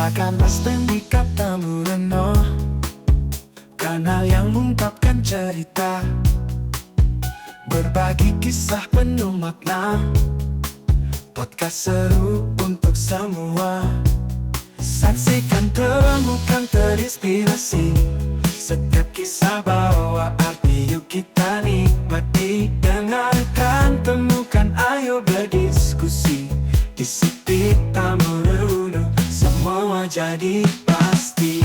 Rakan Pasti kata Murano, kanal yang mengungkapkan cerita, berbagi kisah penuh makna. Podcast seru untuk semua. Saksikan, temukan, terinspirasi. Setiap kisah bawa arti, yuk kita nikmati. Dengarkan, temukan, ayo berdiskusi. Di Sepi Tamu semua jadi pasti.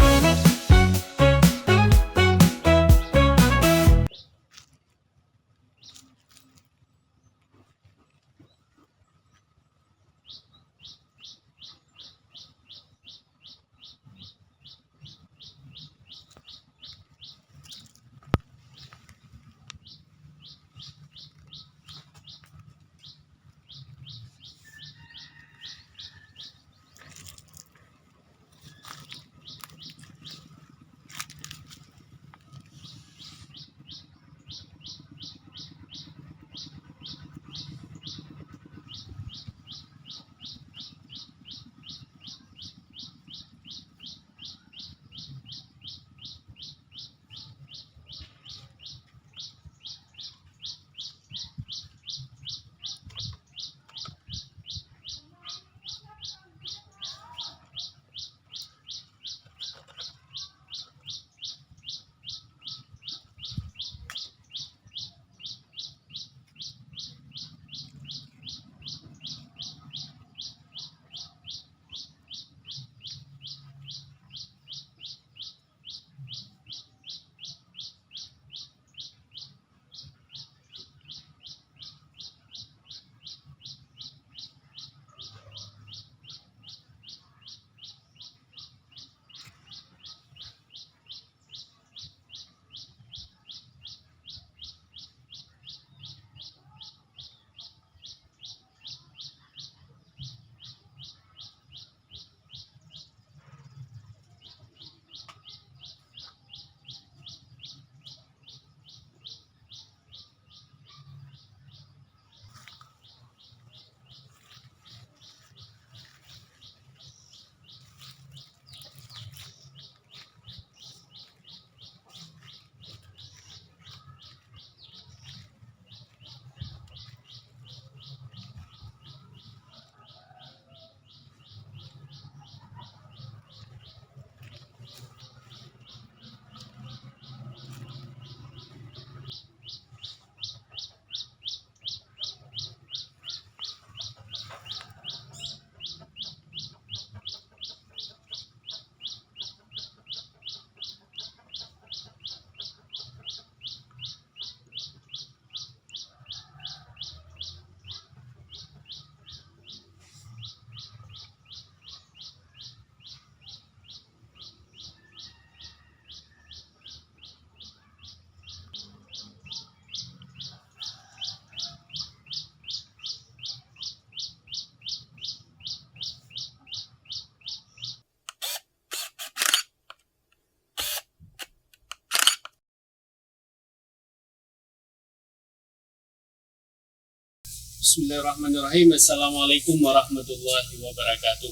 Bismillahirrahmanirrahim. Assalamualaikum warahmatullahi wabarakatuh.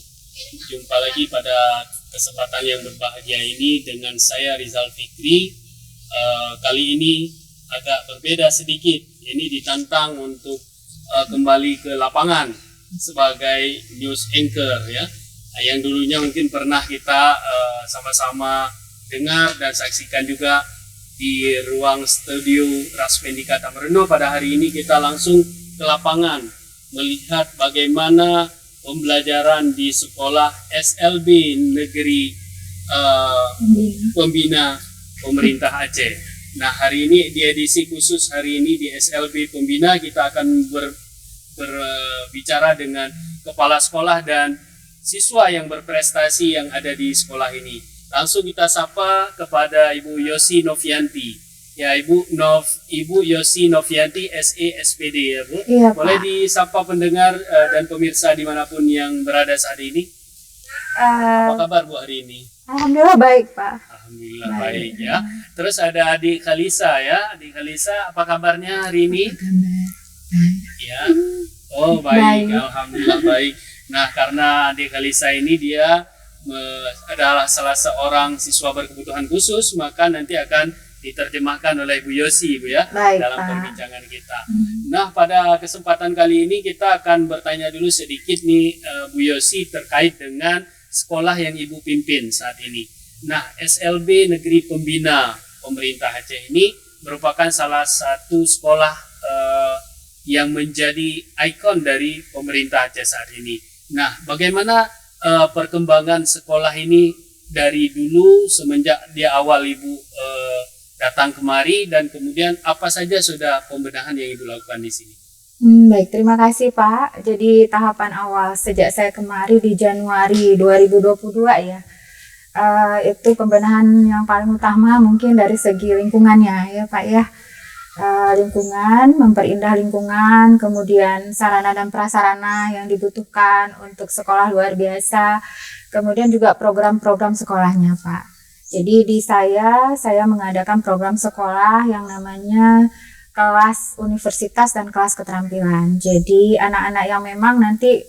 Jumpa lagi pada kesempatan yang berbahagia ini dengan saya Rizal Fikri. Kali ini agak berbeda sedikit. Ini ditantang untuk kembali ke lapangan sebagai news anchor ya. Yang dulunya mungkin pernah kita sama-sama dengar dan saksikan juga di ruang studio Raspendika Tamarendo. Pada hari ini kita langsung ke lapangan melihat bagaimana pembelajaran di sekolah SLB Negeri Pembina Pemerintah Aceh. Nah, hari ini di edisi khusus hari ini di SLB Pembina kita akan berbicara dengan kepala sekolah dan siswa yang berprestasi yang ada di sekolah ini. Langsung kita sapa kepada Ibu Yosi Novianti. Ya, Ibu Yosi Novianti, SE SPD ya Bu. Iya, boleh Pak. disapa pendengar dan pemirsa dimanapun yang berada saat ini. Apa kabar Bu hari ini? Alhamdulillah baik, Pak. Alhamdulillah baik ya. Terus ada adik Kalisa ya. Adik Kalisa, apa kabarnya hari ini? Ya. Oh baik, Baik. Alhamdulillah baik. Nah, karena adik Kalisa ini dia adalah salah seorang siswa berkebutuhan khusus, maka nanti akan diterjemahkan oleh Bu Yosi, Bu ya. Baik, dalam Pak. perbincangan kita. Nah, pada kesempatan kali ini kita akan bertanya dulu sedikit nih Bu Yosi terkait dengan sekolah yang Ibu pimpin saat ini. Nah, SLB Negeri Pembina Pemerintah Aceh ini merupakan salah satu sekolah yang menjadi ikon dari pemerintah Aceh saat ini. Nah, bagaimana perkembangan sekolah ini dari dulu semenjak dia awal Ibu datang kemari, dan kemudian apa saja sudah pembenahan yang Ibu lakukan di sini? Baik, terima kasih Pak. Jadi tahapan awal sejak saya kemari di Januari 2022 ya, itu pembenahan yang paling utama mungkin dari segi lingkungannya ya Pak ya. Lingkungan, memperindah lingkungan, kemudian sarana dan prasarana yang dibutuhkan untuk sekolah luar biasa, kemudian juga program-program sekolahnya Pak. Jadi di saya mengadakan program sekolah yang namanya kelas universitas dan kelas keterampilan. Jadi anak-anak yang memang nanti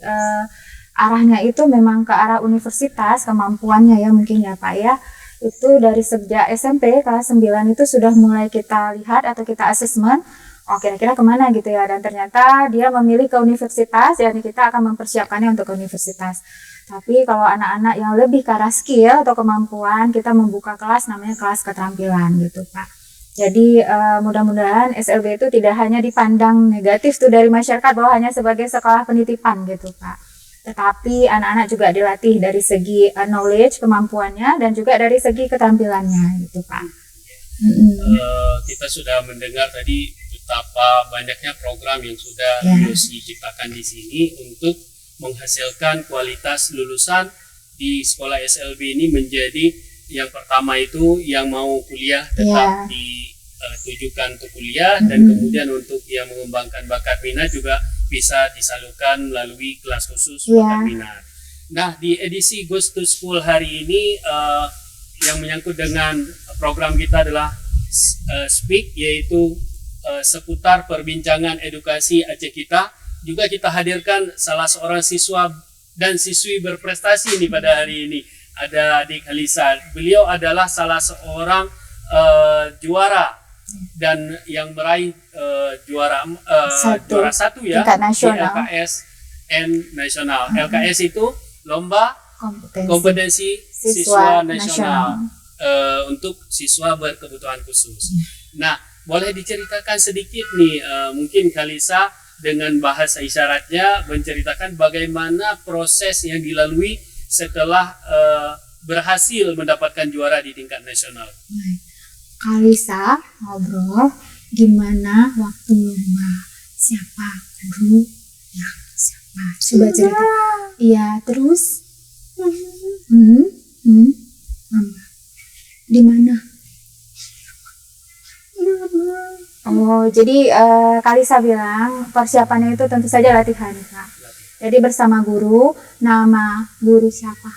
arahnya itu memang ke arah universitas, kemampuannya ya mungkin ya Pak ya, itu dari sejak SMP kelas 9 itu sudah mulai kita lihat atau kita asesmen, oh kira-kira kemana gitu ya, dan ternyata dia memilih ke universitas, jadi kita akan mempersiapkannya untuk ke universitas. Tapi kalau anak-anak yang lebih ke arah skill atau kemampuan, kita membuka kelas namanya kelas keterampilan gitu Pak. Jadi mudah-mudahan SLB itu tidak hanya dipandang negatif tuh dari masyarakat bahwa hanya sebagai sekolah penitipan gitu Pak. Tetapi anak-anak juga dilatih dari segi knowledge, kemampuannya, dan juga dari segi keterampilannya gitu Pak. Kita sudah mendengar tadi betapa banyaknya program yang sudah Yosi ciptakan di sini untuk menghasilkan kualitas lulusan di sekolah SLB ini menjadi yang pertama itu yang mau kuliah tetap ditujukan untuk kuliah, dan kemudian untuk yang mengembangkan bakat minat juga bisa disalurkan melalui kelas khusus bakat minat. Nah, di edisi Goes to School hari ini yang menyangkut dengan program kita adalah Speak, yaitu seputar perbincangan edukasi Aceh kita. Juga kita hadirkan salah seorang siswa dan siswi berprestasi ini pada hari ini. Ada Adik Halisa. Beliau adalah salah seorang juara dan yang meraih juara satu ya di LKSN nasional. LKS itu lomba kompetensi siswa nasional untuk siswa berkebutuhan khusus. Nah, boleh diceritakan sedikit nih, mungkin Kalisa dengan bahasa isyaratnya menceritakan bagaimana proses yang dilalui setelah berhasil mendapatkan juara di tingkat nasional. Kalisa ngobrol gimana waktu lomba, siapa guru, ya siapa, coba cerita. Iya, terus lomba di mana? Oh, jadi Kalisa bilang persiapannya itu tentu saja latihan Kak. Jadi bersama guru, nama guru siapa?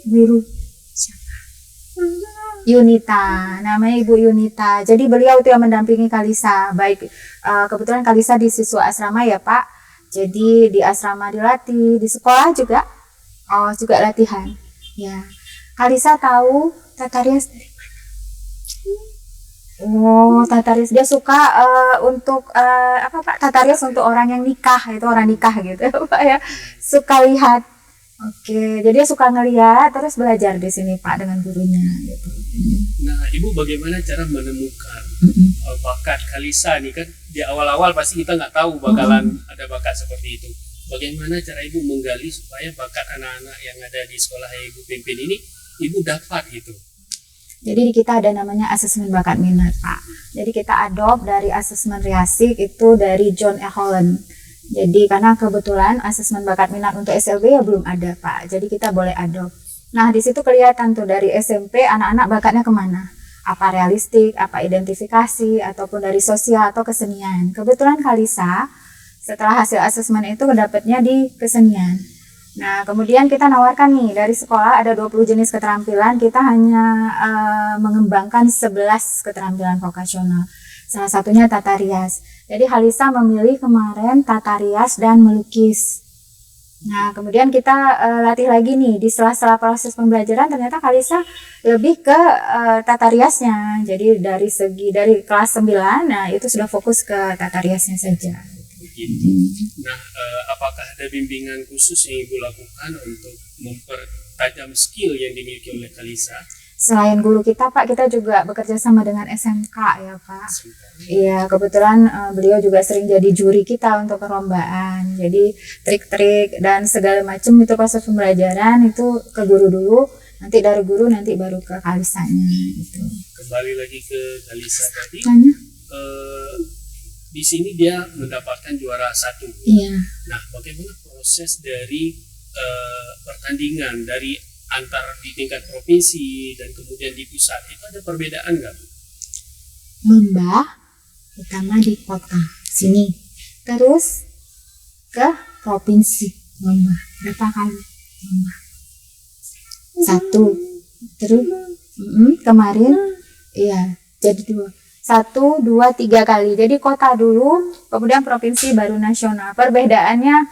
Guru siapa? Yunita, namanya Ibu Yunita. Jadi beliau itu yang mendampingi Kalisa. Baik, kebetulan Kalisa di siswa asrama ya Pak. Jadi di asrama dilatih, di sekolah juga. Oh, juga latihan. Ya, Kalisa tahu tata rias dari mana? Oh, tata rias dia suka untuk apa Pak? Tata rias untuk orang yang nikah, itu orang nikah gitu Pak ya. Suka lihat. Oke, jadi dia suka ngeliat terus belajar di sini Pak dengan gurunya gitu. Nah, Ibu bagaimana cara menemukan bakat Kalisa nih, kan di awal-awal pasti kita nggak tahu bakalan ada bakat seperti itu. Bagaimana cara Ibu menggali supaya bakat anak-anak yang ada di sekolah yang Ibu pimpin ini Ibu dapat gitu? Jadi di kita ada namanya asesmen bakat minat Pak. Jadi kita adopt dari asesmen Riasik itu dari John E. Holland. Jadi karena kebetulan asesmen bakat minat untuk SLB ya belum ada Pak. Jadi kita boleh adopt. Nah di situ kelihatan tuh dari SMP anak-anak bakatnya kemana. Apa realistik, apa identifikasi, ataupun dari sosial atau kesenian. Kebetulan Kalisa setelah hasil asesmen itu dapatnya di kesenian. Nah kemudian kita nawarkan nih dari sekolah ada 20 jenis keterampilan. Kita hanya mengembangkan 11 keterampilan vokasional. Salah satunya tata rias. Jadi Kalisa memilih kemarin tata rias dan melukis. Nah, kemudian kita latih lagi nih di sela-sela proses pembelajaran. Ternyata Kalisa lebih ke tata riasnya. Jadi dari kelas 9, nah itu sudah fokus ke tata riasnya saja. Begitu. Nah, apakah ada bimbingan khusus yang Ibu lakukan untuk mempertajam skill yang dimiliki oleh Kalisa? Selain guru kita, Pak, kita juga bekerja sama dengan SMK ya, Pak. Iya, kebetulan beliau juga sering jadi juri kita untuk perlombaan. Jadi trik-trik dan segala macam itu proses pembelajaran itu ke guru dulu, nanti dari guru nanti baru ke Kalisanya gitu. Kembali lagi ke Kalisa tadi. Tanya? Di sini dia mendapatkan juara 1. Iya. Nah, bagaimana proses dari pertandingan dari antar di tingkat provinsi dan kemudian di pusat, itu ada perbedaan nggak, Bu? Lomba utama di kota sini, terus ke provinsi lomba berapa kali lomba? 1, terus kemarin iya jadi 2, 1, 2, 3 kali. Jadi kota dulu, kemudian provinsi, baru nasional. Perbedaannya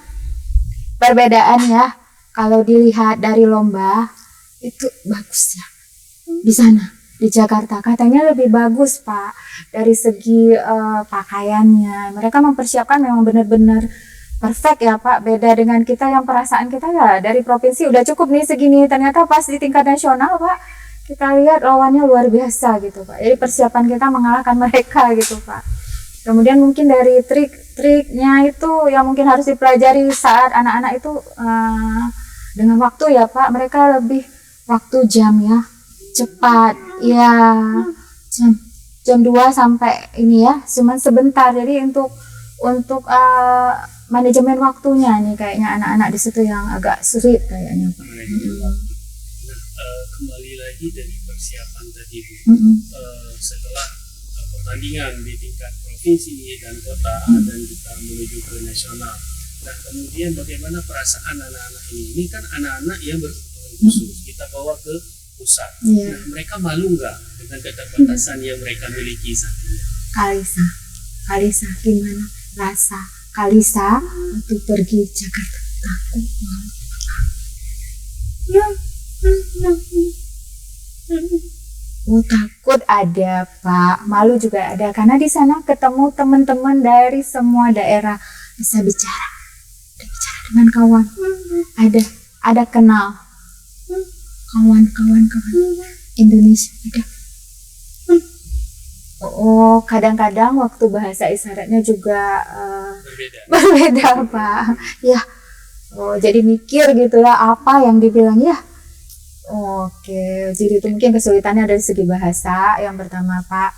kalau dilihat dari lomba itu bagus ya. Di sana di Jakarta katanya lebih bagus, Pak, dari segi pakaiannya. Mereka mempersiapkan memang benar-benar perfect ya, Pak. Beda dengan kita yang perasaan kita ya dari provinsi udah cukup nih segini. Ternyata pas di tingkat nasional, Pak, kita lihat lawannya luar biasa gitu, Pak. Jadi persiapan kita mengalahkan mereka gitu, Pak. Kemudian mungkin dari trik-triknya itu yang mungkin harus dipelajari saat anak-anak itu dengan waktu ya, Pak. Mereka lebih waktu jam ya, cepat ya, jam 2 sampai ini ya, cuman sebentar. Jadi untuk manajemen waktunya nih kayaknya anak-anak di situ yang agak sulit kayaknya, Pak. Nah, kembali lagi dari persiapan tadi, setelah pertandingan di tingkat provinsi dan kota dan kita menuju ke nasional. Nah, kemudian bagaimana perasaan anak-anak ini? Ini kan anak-anak yang berkebutuhan khusus, kita bawa ke pusat. Nah, mereka malu nggak dengan keterbatasan yang mereka miliki saat ini? Kalisa, gimana rasa Kalisa untuk pergi Jakarta? Takut malu? Takut ada, Pak. Malu juga ada karena di sana ketemu teman-teman dari semua daerah, bisa bicara dengan kawan. Ada kenal kawan Indonesia ada. Oh, kadang-kadang waktu bahasa isyaratnya juga berbeda, Pak. Ya. Oh, jadi mikir gitu ya, apa yang dibilang ya. Oke, jadi itu mungkin kesulitannya dari segi bahasa. Yang pertama, Pak,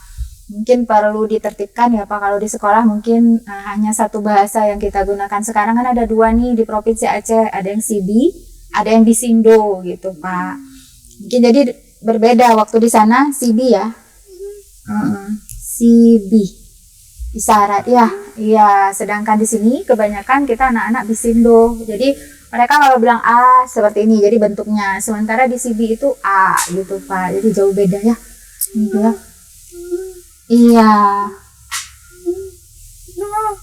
mungkin perlu ditertibkan ya, Pak. Kalau di sekolah mungkin hanya satu bahasa yang kita gunakan. Sekarang kan ada 2 nih di Provinsi Aceh, ada yang Sibi, ada yang Bisindo gitu, Pak. Mungkin jadi berbeda waktu di sana Sibi ya. Sibi isyarat ya. Iya, sedangkan di sini kebanyakan kita anak-anak Bisindo. Jadi mereka kalau bilang A seperti ini, jadi bentuknya. Sementara di CB itu A gitu, Pak. Jadi jauh beda ya. Gitu ya. Iya.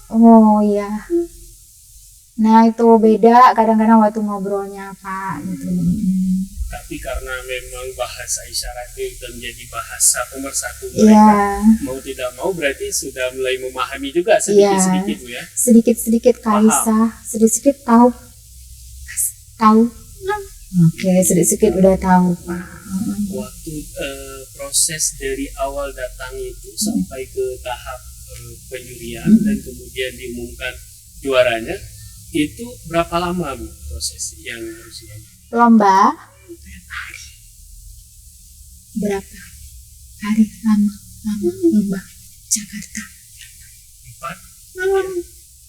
Oh iya. Nah itu beda kadang-kadang waktu ngobrolnya, Pak. Gitu. Tapi karena memang bahasa isyarat itu sudah menjadi bahasa pemersatu mereka, mau tidak mau berarti sudah mulai memahami juga sedikit-sedikit, Bu ya. Sedikit-sedikit Kalisa, sedikit tahu. Oke, sedikit udah tahu, Pak. Waktu proses dari awal datang itu sampai ke tahap penjurian dan kemudian diumumkan juaranya, itu berapa lama, Bu, proses yang harus dilakukan? Lomba berapa hari lama lomba Jakarta?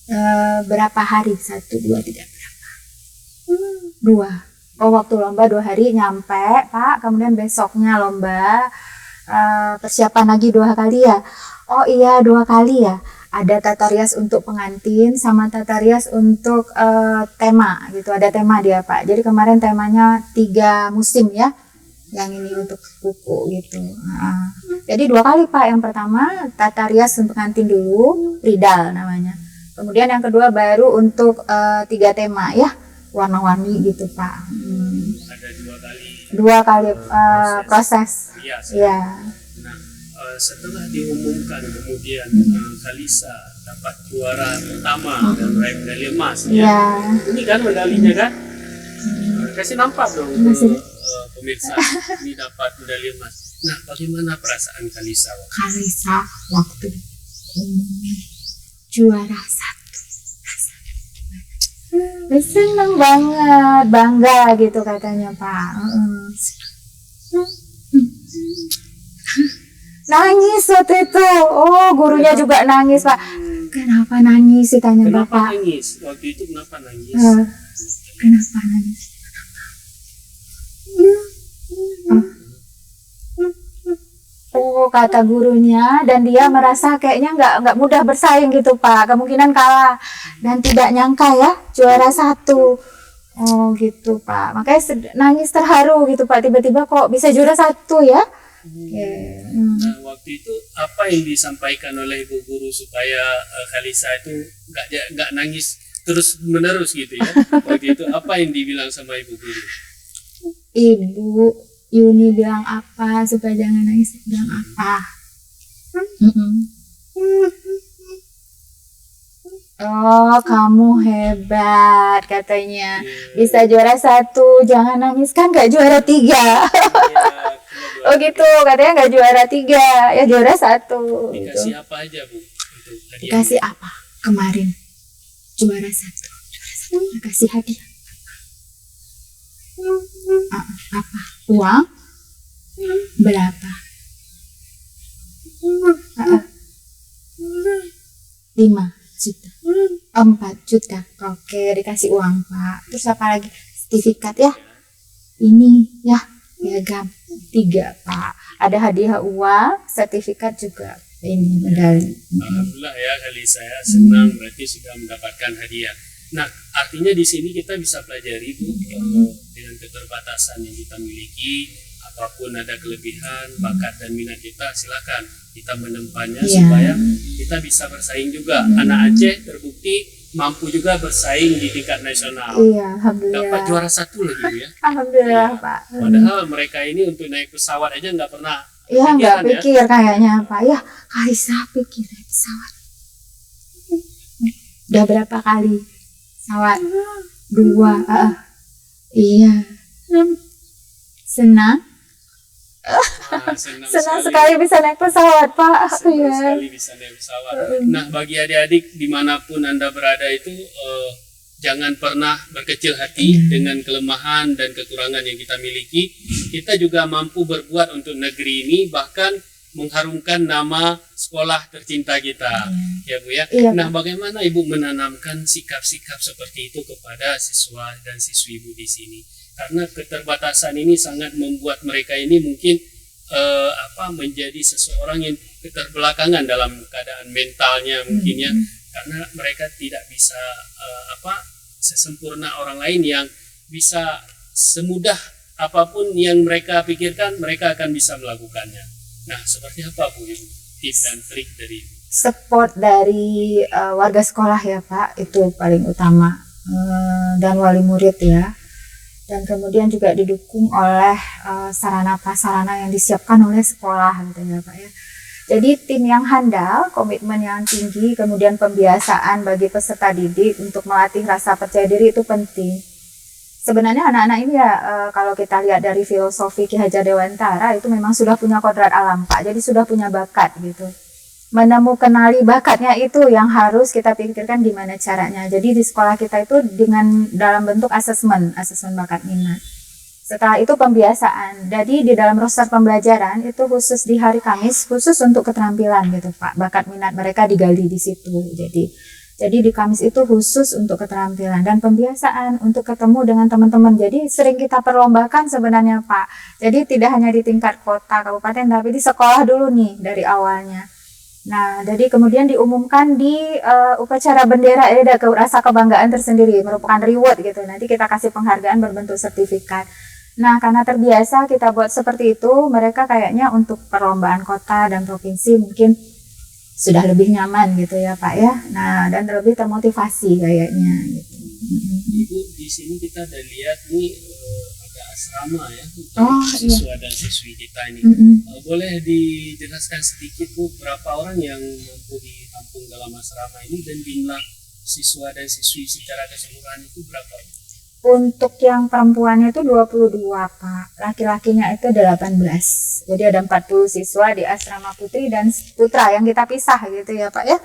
4? Berapa hari? 1, 2, 3 berapa? 2. Oh, waktu lomba 2 hari nyampe, Pak. Kemudian besoknya lomba, persiapan lagi 2 kali ya. Oh iya, 2 kali ya. Ada tata rias untuk pengantin sama tata rias untuk tema gitu. Ada tema dia, Pak. Jadi kemarin temanya 3 musim ya. Yang ini untuk buku gitu. Jadi 2 kali, Pak. Yang pertama tata rias untuk pengantin dulu, Ridal namanya. Kemudian yang kedua baru untuk 3 tema ya. warna-warni gitu Pak. Ada 2 kali 2 kali proses. rias. Iya. Nah, setelah diumumkan kemudian Kalisa dapat juara pertama dan meraih medali emas. Iya. Ini kan medalinya kan? Kasih nampak dong Kasih. pemirsa. Ini dapat medali emas. Nah, bagaimana perasaan Kalisa? Kalisa waktu juara 1. Seneng banget, bangga gitu katanya Pak. Nangis waktu itu. Oh, gurunya juga nangis Pak. Kenapa nangis sih tanya Kenapa Bapak? nangis? Waktu itu kenapa nangis? Kenapa nangis? Oh, kata gurunya, dan dia merasa kayaknya nggak mudah bersaing gitu Pak, kemungkinan kalah dan tidak nyangka ya juara 1. Oh gitu Pak, makanya nangis terharu gitu Pak, tiba-tiba kok bisa juara 1 ya. Nah, waktu itu apa yang disampaikan oleh ibu guru supaya Kalisa itu nggak nangis terus menerus gitu ya? Waktu itu apa yang dibilang sama ibu guru? Ibu Yuni bilang apa supaya jangan nangis, bilang apa? Oh, kamu hebat katanya, bisa juara 1, jangan nangis, kan nggak juara 3. Oh gitu, katanya nggak juara 3, ya juara 1. Dikasih apa aja Bu? Itu hadiah. Dikasih apa? Kemarin juara 1, dikasih hadiah. Apa? Uang? Berapa? 5 juta. 4 juta. Oke, dikasih uang Pak. Terus apa lagi? Sertifikat ya? Ini ya, piagam 3 Pak. Ada hadiah uang, sertifikat juga. Ini medali. Alhamdulillah ya Kalisa ya, senang berarti sudah mendapatkan hadiah. Nah, artinya di sini kita bisa pelajari Bu, dengan keterbatasan yang kita miliki, apapun ada kelebihan, bakat dan minat kita, silakan kita menempannya supaya kita bisa bersaing juga. Anak Aceh terbukti mampu juga bersaing di tingkat nasional. Iya, alhamdulillah. Dapat juara 1 lagi Bu ya. Alhamdulillah Pak. Padahal mereka ini untuk naik pesawat aja nggak pernah. Iya, nggak pikiran, pikir kayaknya Pak. Ya, Kalisa pikir naik pesawat. Udah berapa kali pesawat? 2. Iya. Senang. Senang sekali bisa naik pesawat Pak. Senang sekali bisa naik pesawat. Nah, bagi adik-adik dimanapun Anda berada itu, jangan pernah berkecil hati dengan kelemahan dan kekurangan yang kita miliki. Kita juga mampu berbuat untuk negeri ini, bahkan mengharumkan nama sekolah tercinta kita. Ya Bu ya. Iya, Nah, bagaimana Ibu menanamkan sikap-sikap seperti itu kepada siswa dan siswi Ibu di sini? Karena keterbatasan ini sangat membuat mereka ini mungkin menjadi seseorang yang keterbelakangan dalam keadaan mentalnya mungkin ya, karena mereka tidak bisa sesempurna orang lain yang bisa semudah apapun yang mereka pikirkan mereka akan bisa melakukannya. Nah, seperti apa Bu Ibu tips dan trik dari Ibu? Support dari warga sekolah ya Pak, itu paling utama, dan wali murid ya. Dan kemudian juga didukung oleh sarana prasarana yang disiapkan oleh sekolah gitu ya Pak ya. Jadi tim yang handal, komitmen yang tinggi, kemudian pembiasaan bagi peserta didik untuk melatih rasa percaya diri itu penting. Sebenarnya anak-anak ini ya kalau kita lihat dari filosofi Ki Hajar Dewantara itu memang sudah punya kodrat alam Pak, jadi sudah punya bakat gitu. Kenali bakatnya itu yang harus kita pikirkan gimana caranya. Jadi di sekolah kita itu dengan dalam bentuk asesmen bakat minat. Setelah itu pembiasaan. Jadi di dalam roster pembelajaran itu khusus di hari Kamis khusus untuk keterampilan gitu Pak. Bakat minat mereka digali di situ. Jadi di Kamis itu khusus untuk keterampilan dan pembiasaan untuk ketemu dengan teman-teman. Jadi sering kita perlombakan sebenarnya Pak. Jadi tidak hanya di tingkat kota, kabupaten, tapi di sekolah dulu nih dari awalnya. Nah, jadi kemudian diumumkan di upacara bendera, ada rasa kebanggaan tersendiri, merupakan reward gitu. Nanti kita kasih penghargaan berbentuk sertifikat. Nah, karena terbiasa kita buat seperti itu, mereka kayaknya untuk perlombaan kota dan provinsi mungkin sudah lebih nyaman gitu ya Pak ya. Nah, dan lebih termotivasi kayaknya gitu. Ibu di di sini kita ada lihat nih ada asrama ya untuk Oh, siswa dan siswi kita ini. Boleh dijelaskan sedikit Bu, berapa orang yang mampu ditampung dalam asrama ini dan jumlah siswa dan siswi secara keseluruhan itu berapa? Untuk yang perempuannya itu 22 Pak, laki-lakinya itu 18. Jadi ada 40 siswa di asrama putri dan putra yang kita pisah gitu ya Pak ya.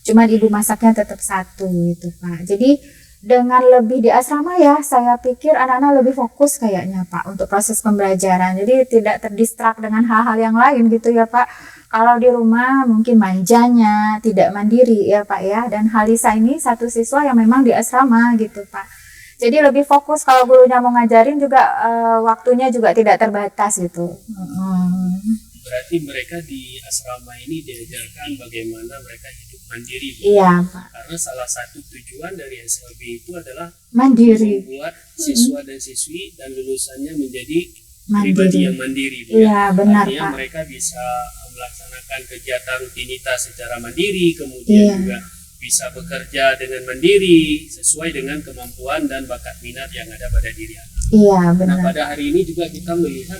Cuman ibu masaknya tetap satu gitu Pak. Jadi dengan lebih di asrama ya, saya pikir anak-anak lebih fokus kayaknya Pak untuk proses pembelajaran. Jadi tidak terdistrak dengan hal-hal yang lain gitu ya Pak. Kalau di rumah mungkin manjanya tidak mandiri ya Pak ya. Dan Halisa ini satu siswa yang memang di asrama gitu Pak. Jadi lebih fokus, kalau gurunya mau ngajarin juga waktunya juga tidak terbatas gitu. Berarti mereka di asrama ini diajarkan bagaimana mereka hidup mandiri. Iya Pak. Karena salah satu tujuan dari SLB itu adalah Mandiri. membuat siswa dan siswi dan lulusannya menjadi Mandiri. pribadi yang mandiri. Iya benar Artinya Pak. mereka bisa melaksanakan kegiatan rutinitas secara mandiri, kemudian Iya. juga bisa bekerja dengan mandiri sesuai dengan kemampuan dan bakat minat yang ada pada diri anak. Iya Nah, benar. pada hari ini juga kita melihat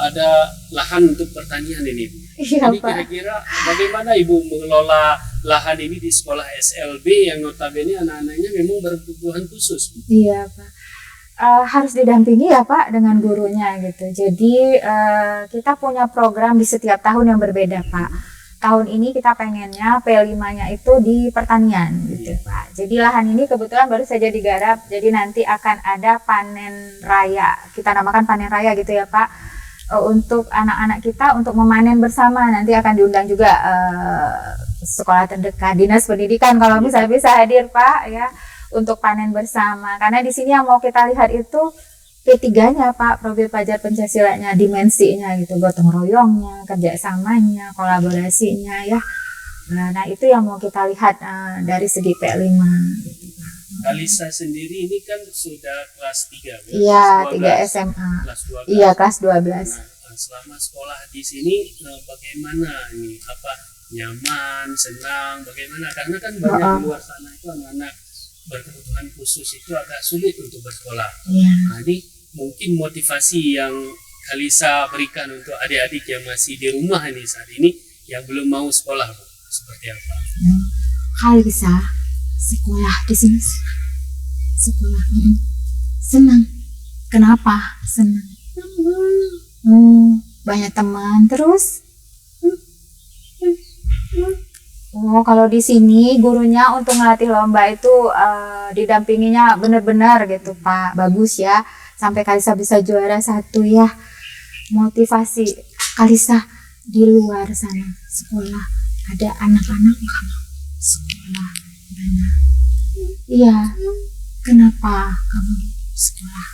ada lahan untuk pertanian ini, Bu. Iya Ini Pak. kira-kira bagaimana Ibu mengelola lahan ini di sekolah SLB yang notabene anak-anaknya memang berkebutuhan khusus, Bu? Iya Pak. Harus didampingi ya Pak dengan gurunya gitu. Jadi kita punya program di setiap tahun yang berbeda Pak. Tahun ini kita pengennya P5-nya itu di pertanian gitu Pak. Jadi lahan ini kebetulan baru saja digarap. Jadi nanti akan ada panen raya. Kita namakan panen raya gitu ya Pak. Untuk anak-anak kita untuk memanen bersama. Nanti akan diundang juga sekolah terdekat, dinas pendidikan kalau misalnya bisa hadir Pak ya. Untuk panen bersama. Karena di sini yang mau kita lihat itu P3-nya Pak, profil pelajar Pancasilanya, dimensinya gitu, gotong royongnya, kerjasamanya, kolaborasinya ya. Nah itu yang mau kita lihat dari segi P5 gitu Pak. Kalisa sendiri ini kan sudah kelas 3 ya? Iya, Kelas 3 SMA. Kelas 12. Iya, kelas 12. Nah, selama sekolah di sini bagaimana ini? Apa nyaman, senang, bagaimana? Karena kan banyak di luar sana itu anak-anak berkebutuhan khusus itu agak sulit untuk bersekolah. Iya. Nah, ini mungkin motivasi yang Kalisa berikan untuk adik-adik yang masih di rumah ini saat ini yang belum mau sekolah, Bu, seperti apa? Kalisa sekolah di sini sekolah senang. Kenapa senang? Banyak teman terus. Oh, kalau di sini gurunya untuk ngelatih lomba itu didampinginya benar-benar gitu Pak, bagus ya, sampai Kalisa bisa juara 1 ya. Motivasi Kalisa di luar sana sekolah ada anak-anak nggak mau sekolah banyak. Iya, kenapa kamu sekolah?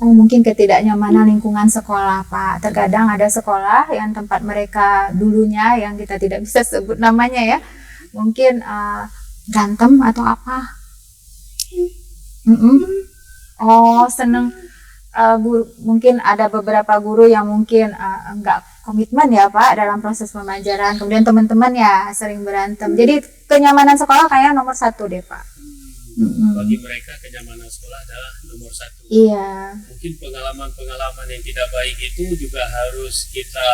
Oh, mungkin ketidaknyamanan lingkungan sekolah Pak. Terkadang ada sekolah yang tempat mereka dulunya yang kita tidak bisa sebut namanya ya, mungkin berantem atau apa. Oh, seneng. Mungkin ada beberapa guru yang mungkin enggak komitmen ya Pak dalam proses pembelajaran. Kemudian teman-teman ya sering berantem. Jadi kenyamanan sekolah kayak nomor 1 deh Pak. Bagi mereka kenyamanan sekolah adalah nomor 1. Iya. Mungkin pengalaman-pengalaman yang tidak baik itu juga harus kita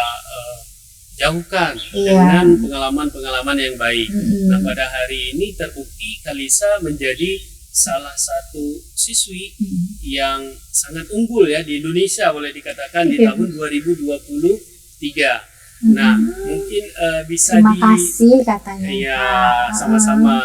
jauhkan dengan pengalaman-pengalaman yang baik. Nah, pada hari ini terbukti Kalisa menjadi salah satu siswi yang sangat unggul ya di Indonesia, boleh dikatakan di tahun 2023. Nah, mungkin bisa Terima kasih katanya. Iya, sama-sama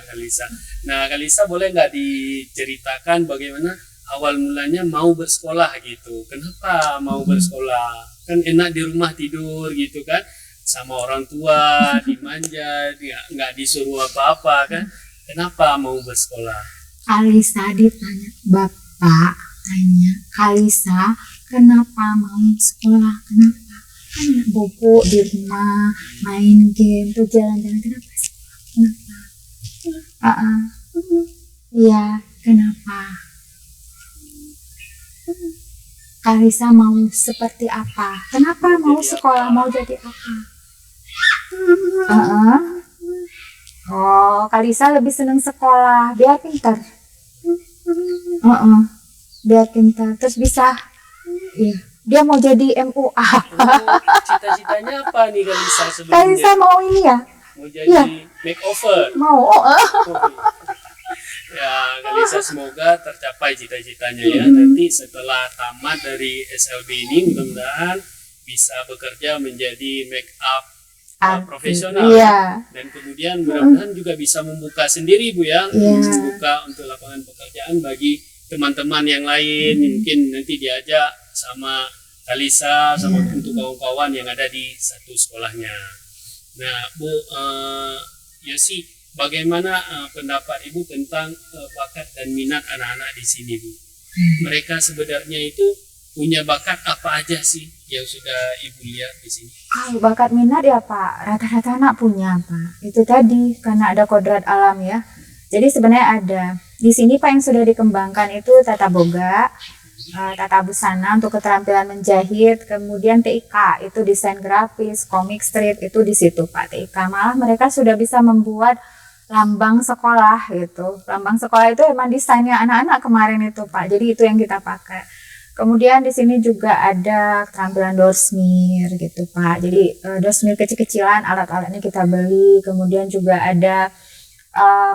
Kalisa. Nah, Kalisa boleh nggak diceritakan bagaimana awal mulanya mau bersekolah gitu? Kenapa mau bersekolah? Kan enak di rumah tidur gitu kan, sama orang tua, dimanja, nggak disuruh apa-apa kan? Kenapa mau bersekolah? Kalisa ditanya, Bapak tanya, Kalisa kenapa mau sekolah? Kenapa? Kan bobo di rumah, main game, tuh jalan-jalan, kenapa sekolah? Kenapa? Iya, kenapa? Kalisa mau seperti apa? Kenapa mau sekolah? Mau jadi apa? Heeh. Oh, Kalisa lebih seneng sekolah, biar pintar. Heeh. Biar pintar, terus bisa. Iya. Dia mau jadi MUA. Cita-citanya apa nih Kalisa sebelumnya? Kalisa mau ini ya? Mau jadi Iya. makeover. Mau. Ya, Kalisa semoga tercapai cita-citanya ya. Nanti setelah tamat dari SLB ini mudah-mudahan bisa bekerja menjadi make up profesional. Iya. Dan kemudian mudah-mudahan juga bisa membuka sendiri Bu ya. Iya. Membuka untuk lapangan pekerjaan bagi teman-teman yang lain. Mungkin nanti diajak sama Kalisa sama untuk kawan-kawan yang ada di satu sekolahnya. Nah, Bu Yosi, bagaimana pendapat Ibu tentang bakat dan minat anak-anak di sini, Bu? Mereka sebenarnya itu punya bakat apa aja sih yang sudah Ibu lihat di sini? Kalau bakat minat ya Pak, rata-rata anak punya Pak. Itu tadi karena ada kodrat alam ya. Jadi sebenarnya ada di sini Pak yang sudah dikembangkan itu tata boga, tata busana untuk keterampilan menjahit, kemudian TIK itu desain grafis, komik strip itu di situ Pak TIK. Malah mereka sudah bisa membuat lambang sekolah gitu. Lambang sekolah itu emang desainnya anak-anak kemarin itu Pak. Jadi itu yang kita pakai. Kemudian di sini juga ada keterampilan doorsmear gitu Pak. Jadi doorsmear kecil-kecilan, alat-alatnya kita beli. Kemudian juga ada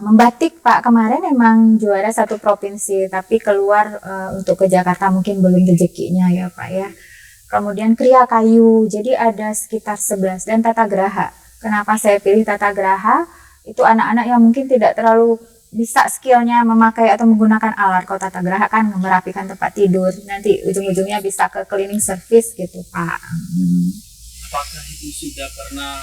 membatik Pak. Kemarin emang juara satu provinsi, tapi keluar untuk ke Jakarta mungkin belum rezekinya ya Pak ya. Kemudian kriya kayu, jadi ada sekitar 11 dan tata geraha. Kenapa saya pilih tata geraha? Itu anak-anak yang mungkin tidak terlalu bisa skillnya memakai atau menggunakan alat. Kalau tata geraha kan merapikan tempat tidur, nanti ujung-ujungnya bisa ke cleaning service gitu Pak. Apakah Ibu sudah pernah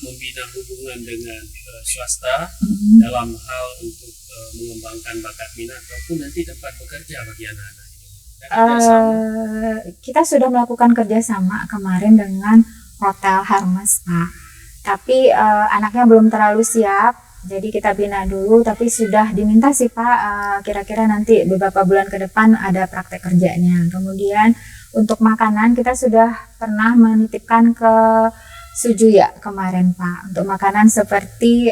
membina hubungan dengan swasta dalam hal untuk mengembangkan bakat minat ataupun nanti tempat bekerja bagi anak-anak ini? Kita sudah melakukan kerjasama kemarin dengan Hotel Harmas Pak, tapi anaknya belum terlalu siap. Jadi kita bina dulu, tapi sudah diminta sih Pak, kira-kira nanti beberapa bulan ke depan ada praktek kerjanya. Kemudian untuk makanan kita sudah pernah menitipkan ke Sujuya kemarin Pak. Untuk makanan seperti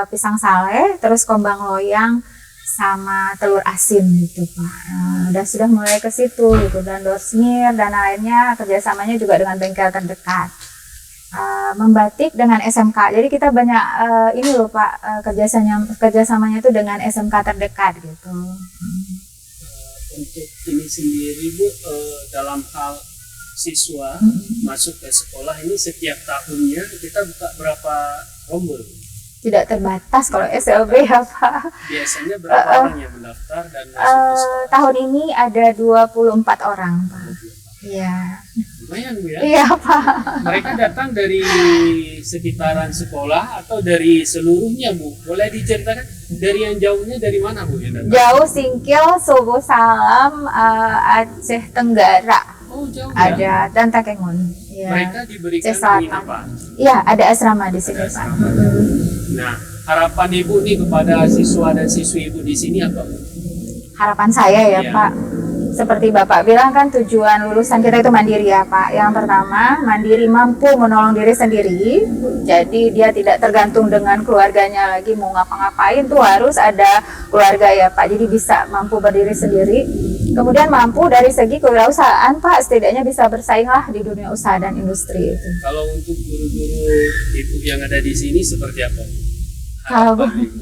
pisang sale, terus kombang loyang, sama telur asin gitu Pak. Dan sudah mulai ke situ gitu. Dan doorsmear dan lainnya kerjasamanya juga dengan bengkel terdekat. Membatik dengan SMK, jadi kita banyak ini loh Pak, kerjasamanya itu dengan SMK terdekat gitu. Untuk ini sendiri Bu, dalam hal siswa masuk ke sekolah ini setiap tahunnya kita buka berapa rombel? Tidak terbatas kalau SLB ya Pak. Biasanya berapa orang yang mendaftar dan masuk ke sekolah? Tahun ini ada 24 orang Pak. Iya. Lumayan Bu ya? Iya Pak. Mereka datang dari sekitaran sekolah atau dari seluruhnya Bu? Boleh diceritakan dari yang jauhnya dari mana Bu yang datang? Jauh Singkil, Subuh Salam, Aceh Tenggara. Oh jauh Ada ya? dan Takengon. Ya. Mereka diberikan Aceh Selatan. penginapan? Iya, ada asrama di sini Ada Pak. asrama. Nah, harapan Ibu nih kepada siswa dan siswi Ibu di sini apa Bu? Harapan saya ya Iya. Pak, seperti Bapak bilang kan tujuan lulusan kita itu mandiri ya Pak. Yang pertama, mandiri mampu menolong diri sendiri. Jadi dia tidak tergantung dengan keluarganya lagi mau ngapa-ngapain tuh harus ada keluarga ya Pak. Jadi bisa mampu berdiri sendiri. Kemudian mampu dari segi kewirausahaan Pak, setidaknya bisa bersaing lah di dunia usaha dan industri itu. Kalau untuk guru-guru Ibu yang ada di sini seperti apa? Kalau Harapan Ibu?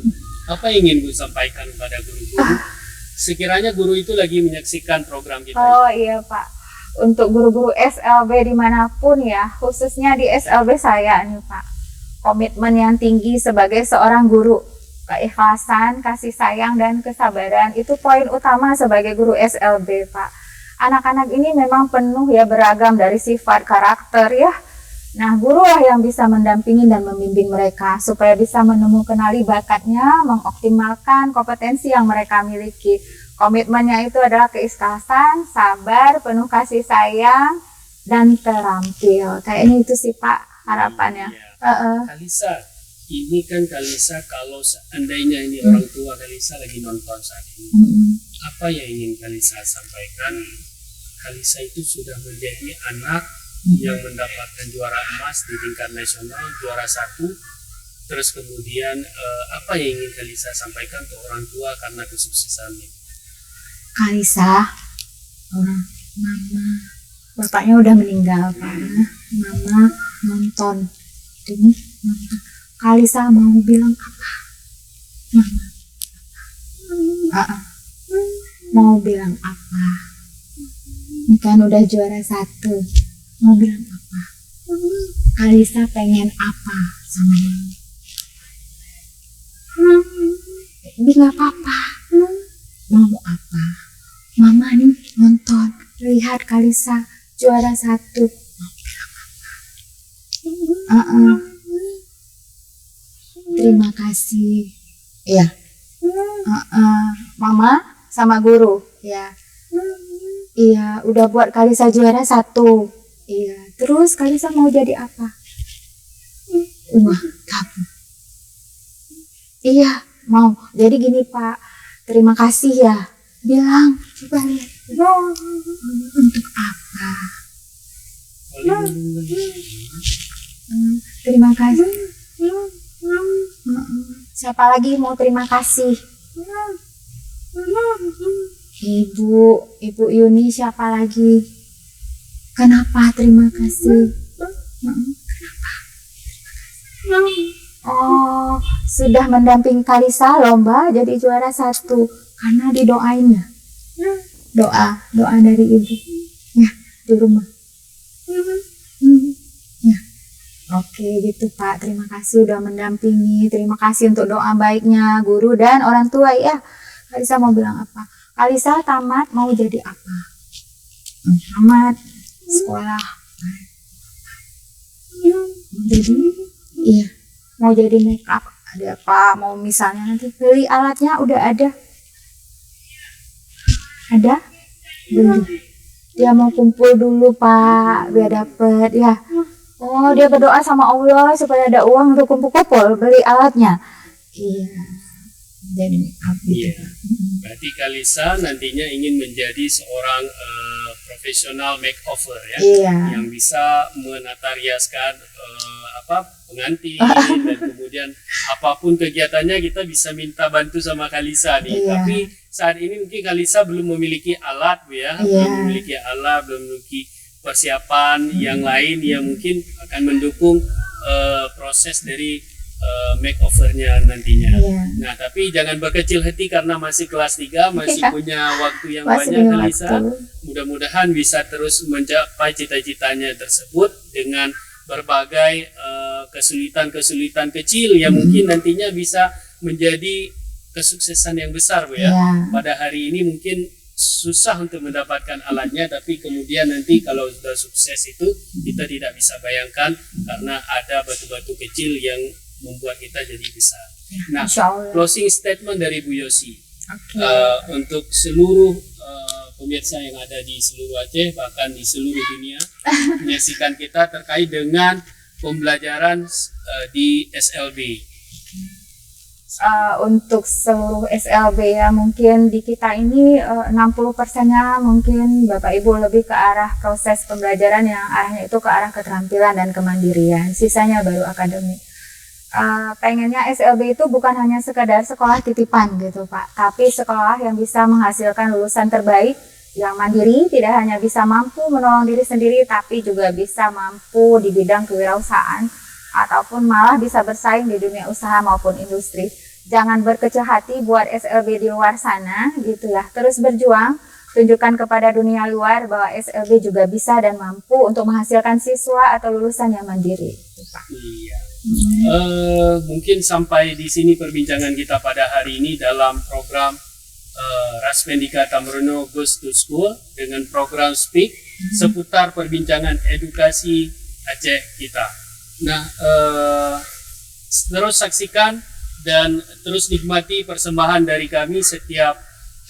Apa yang ingin Bu sampaikan pada guru-guru? Sekiranya guru itu lagi menyaksikan program kita. Oh iya Pak, untuk guru-guru SLB dimanapun ya, khususnya di SLB saya nih Pak, komitmen yang tinggi sebagai seorang guru, keikhlasan, kasih sayang, dan kesabaran itu poin utama sebagai guru SLB Pak. Anak-anak ini memang penuh ya beragam dari sifat karakter ya. Nah, guru lah yang bisa mendampingi dan membimbing mereka supaya bisa menemukan bakatnya, mengoptimalkan kompetensi yang mereka miliki. Komitmennya itu adalah keikhlasan, sabar, penuh kasih sayang, dan terampil. Kayaknya itu sih Pak harapannya. Ya. Kalisa, ini kan Kalisa kalau seandainya ini orang tua Kalisa lagi nonton saat ini, apa yang ingin Kalisa sampaikan? Kalisa itu sudah menjadi anak yang mendapatkan juara emas di tingkat nasional, juara 1. Terus kemudian apa yang ingin Kalisa sampaikan ke orang tua karena kesuksesan ini? Kalisa, orang mama, bapaknya udah meninggal Pak. Mama nonton, ini nonton. Kalisa mau bilang apa? Mama, mau bilang apa? Ini kan udah juara 1, mau bilang apa? Kalisa pengen apa sama mama? Nggak apa-apa. Mau apa? Mama nih nonton, lihat Kalisa juara 1. Mau bilang apa? Terima kasih. Iya. Mama sama guru. Ya. Iya, udah buat Kalisa juara 1. Iya. Terus Kalisa mau jadi apa? Wah, kamu. Iya, mau. Jadi gini Pak, terima kasih ya. Bilang, coba lihat. Untuk apa? Terima kasih. Siapa lagi mau terima kasih? Ibu Yuni, siapa lagi? Kenapa terima kasih? Kenapa? Oh, sudah mendampingi Kalisa lomba jadi juara 1 karena didoainnya. Doa dari ibu. Ya, di rumah. Ya. Oke, gitu Pak. Terima kasih udah mendampingi. Terima kasih untuk doa baiknya guru dan orang tua ya. Kalisa mau bilang apa? Kalisa tamat mau jadi apa? Tamat sekolah. Jadi, iya. Mau jadi make up, ada apa? Mau misalnya nanti beli alatnya udah ada. Ada? Belum. Dia mau kumpul dulu Pak, biar dapet ya. Oh, dia berdoa sama Allah supaya ada uang untuk kumpul-kumpul beli alatnya. Iya. Jadi make up gitu. Iya. Berarti Kalisa nantinya ingin menjadi seorang profesional makeover ya, yang bisa menata riaskan pengantin dan kemudian apapun kegiatannya kita bisa minta bantu sama Kalisa nih. Tapi saat ini mungkin Kalisa belum memiliki alat ya, belum memiliki alat, belum memiliki persiapan yang lain yang mungkin akan mendukung proses dari makeovernya nantinya. Nah, tapi jangan berkecil hati karena masih kelas 3, masih punya waktu yang banyak Kalisa. Mudah-mudahan bisa terus mencapai cita-citanya tersebut dengan berbagai kesulitan-kesulitan kecil yang mungkin nantinya bisa menjadi kesuksesan yang besar Bu ya. Pada hari ini mungkin susah untuk mendapatkan alatnya, tapi kemudian nanti kalau sudah sukses itu kita tidak bisa bayangkan karena ada batu-batu kecil yang membuat kita jadi besar. Nah, closing statement dari Bu Yosi untuk seluruh pemirsa yang ada di seluruh Aceh bahkan di seluruh dunia menyaksikan kita terkait dengan pembelajaran di SLB. Untuk seluruh SLB ya, mungkin di kita ini 60%-nya mungkin Bapak Ibu lebih ke arah proses pembelajaran yang arahnya itu ke arah keterampilan dan kemandirian, sisanya baru akademik. Pengennya SLB itu bukan hanya sekadar sekolah titipan gitu Pak, tapi sekolah yang bisa menghasilkan lulusan terbaik yang mandiri, tidak hanya bisa mampu menolong diri sendiri tapi juga bisa mampu di bidang kewirausahaan ataupun malah bisa bersaing di dunia usaha maupun industri. Jangan berkecil hati buat SLB di luar sana gitu ya, terus berjuang, tunjukkan kepada dunia luar bahwa SLB juga bisa dan mampu untuk menghasilkan siswa atau lulusan yang mandiri gitu, Pak. Iya. Mungkin sampai di sini perbincangan kita pada hari ini dalam program Rasmendika Tamruno Goes to School dengan program Speak seputar perbincangan edukasi Aceh kita. Nah, terus saksikan dan terus nikmati persembahan dari kami setiap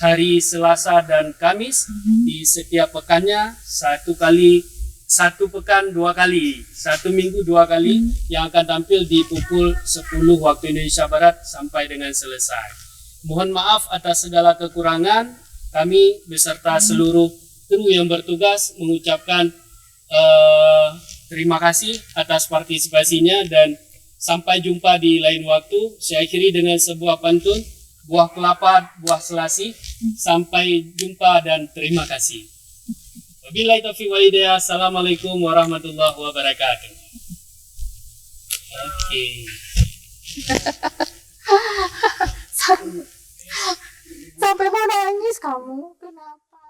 hari Selasa dan Kamis di setiap pekannya, satu pekan 2 kali, 1 minggu 2 kali yang akan tampil di pukul 10 waktu Indonesia Barat sampai dengan selesai. Mohon maaf atas segala kekurangan. Kami beserta seluruh kru yang bertugas mengucapkan Terima kasih atas partisipasinya dan sampai jumpa di lain waktu. Saya akhiri dengan sebuah pantun, buah kelapa, buah selasih. Sampai jumpa dan terima kasih. Wabillahi taufiq wal hidayah. Assalamualaikum warahmatullahi wabarakatuh. Oke. Sampai mau nangis kamu, kenapa?